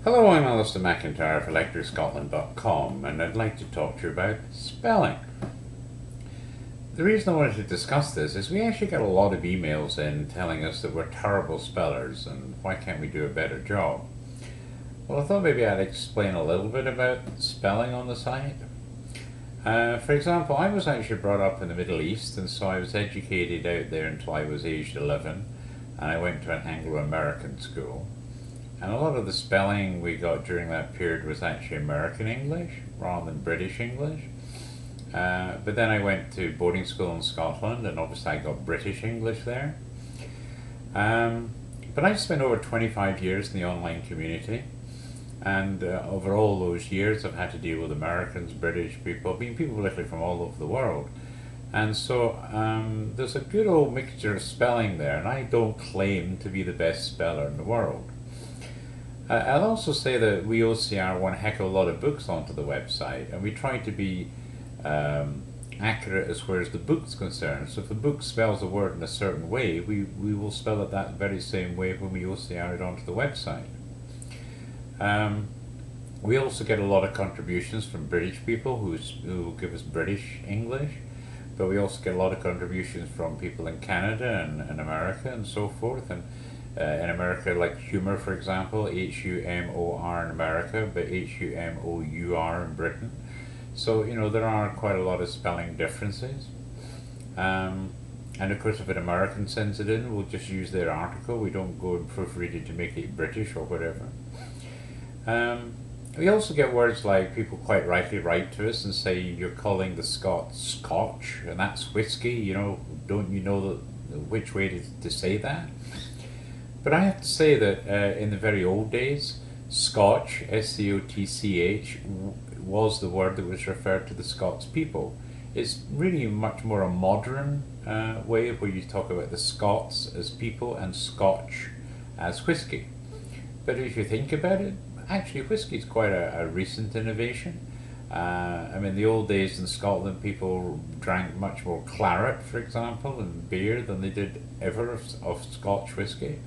Hello, I'm Alastair McIntyre for lecturescotland.com, and I'd like to talk to you about spelling. The reason I wanted to discuss this is we actually get a lot of emails in telling us that we're terrible spellers and why can't we do a better job. Well, I thought maybe I'd explain a little bit about spelling on the site. For example, I was actually brought up in the Middle East, and so I was educated out there until I was aged 11, and I went to an Anglo-American school. And a lot of the spelling we got during that period was actually American English rather than British English. But then I went to boarding school in Scotland, and obviously I got British English there. But I spent over 25 years in the online community, and over all those years I've had to deal with Americans, British people, people literally from all over the world. And so there's a good old mixture of spelling there, and I don't claim to be the best speller in the world. I'll also say that we OCR one heck of a lot of books onto the website, and we try to be accurate as far as the book's concerned. So if the book spells a word in a certain way, we will spell it that very same way when we OCR it onto the website. We also get a lot of contributions from British people who give us British English, but we also get a lot of contributions from people in Canada and America and so forth. And in America, like humour, for example, H-U-M-O-R in America, but H-U-M-O-U-R in Britain. So, there are quite a lot of spelling differences. And of course, if an American sends it in, we'll just use their article. We don't go and proofread it to make it British or whatever. We also get words like people quite rightly write to us and say, you're calling the Scots Scotch, and that's whiskey, don't you know which way to say that? But I have to say that in the very old days, Scotch, S-C-O-T-C-H, was the word that was referred to the Scots people. It's really much more a modern way where you talk about the Scots as people and Scotch as whiskey. But if you think about it, actually whiskey is quite a recent innovation. The old days in Scotland, people drank much more claret, for example, and beer than they did ever of Scotch whiskey.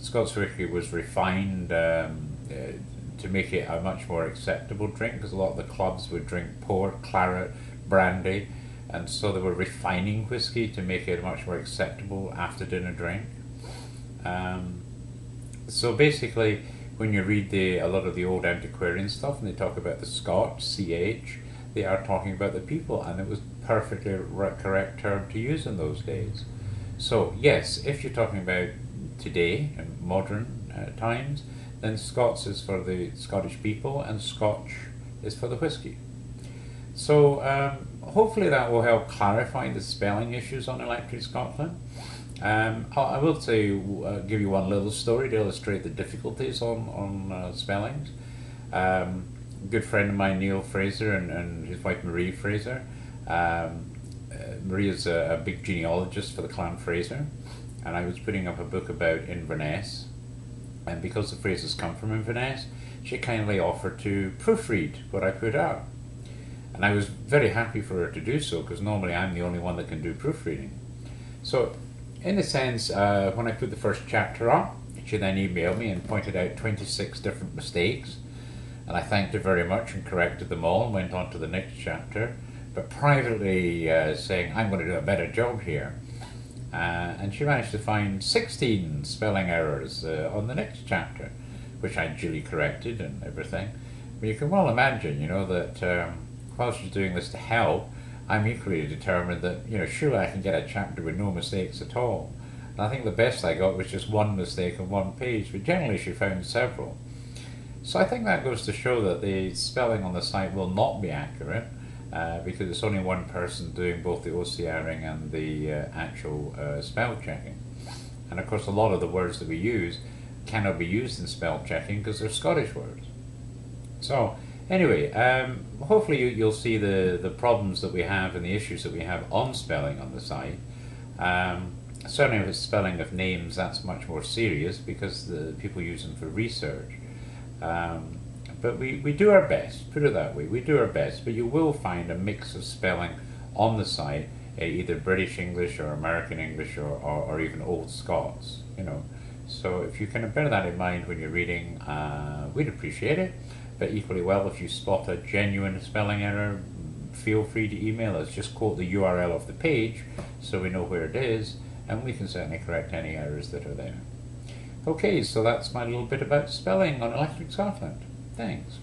Scotch whiskey was refined to make it a much more acceptable drink, because a lot of the clubs would drink port, claret, brandy, and so they were refining whiskey to make it a much more acceptable after dinner drink. So basically, when you read a lot of the old antiquarian stuff and they talk about the Scotch, CH, they are talking about the people, and it was perfectly correct term to use in those days. So yes, if you're talking about today in modern times, then Scots is for the Scottish people and Scotch is for the whiskey. So hopefully that will help clarify the spelling issues on Electric Scotland. I will give you one little story to illustrate the difficulties on spellings. A good friend of mine, Neil Fraser, and his wife Marie Fraser. Marie is a big genealogist for the clan Fraser, and I was putting up a book about Inverness, and because the Frasers come from Inverness, she kindly offered to proofread what I put out. And I was very happy for her to do so, because normally I'm the only one that can do proofreading. So, in a sense, when I put the first chapter up, she then emailed me and pointed out 26 different mistakes, and I thanked her very much and corrected them all and went on to the next chapter, but privately saying, I'm going to do a better job here. And she managed to find 16 spelling errors on the next chapter, which I duly corrected and everything. But you can well imagine, that while she's doing this to help, I'm equally determined that, surely I can get a chapter with no mistakes at all. And I think the best I got was just one mistake on one page, but generally she found several. So I think that goes to show that the spelling on the site will not be accurate, because it's only one person doing both the OCRing and the actual spell checking. And of course a lot of the words that we use cannot be used in spell checking because they're Scottish words. So anyway, hopefully you'll see the problems that we have and the issues that we have on spelling on the site. Certainly with spelling of names, that's much more serious because the people use them for research. But we do our best, put it that way, we do our best, but you will find a mix of spelling on the site, either British English or American English or even Old Scots, So if you can bear that in mind when you're reading, we'd appreciate it. But equally well, if you spot a genuine spelling error, feel free to email us. Just quote the URL of the page so we know where it is, and we can certainly correct any errors that are there. Okay, so that's my little bit about spelling on Electric Scotland. Thanks.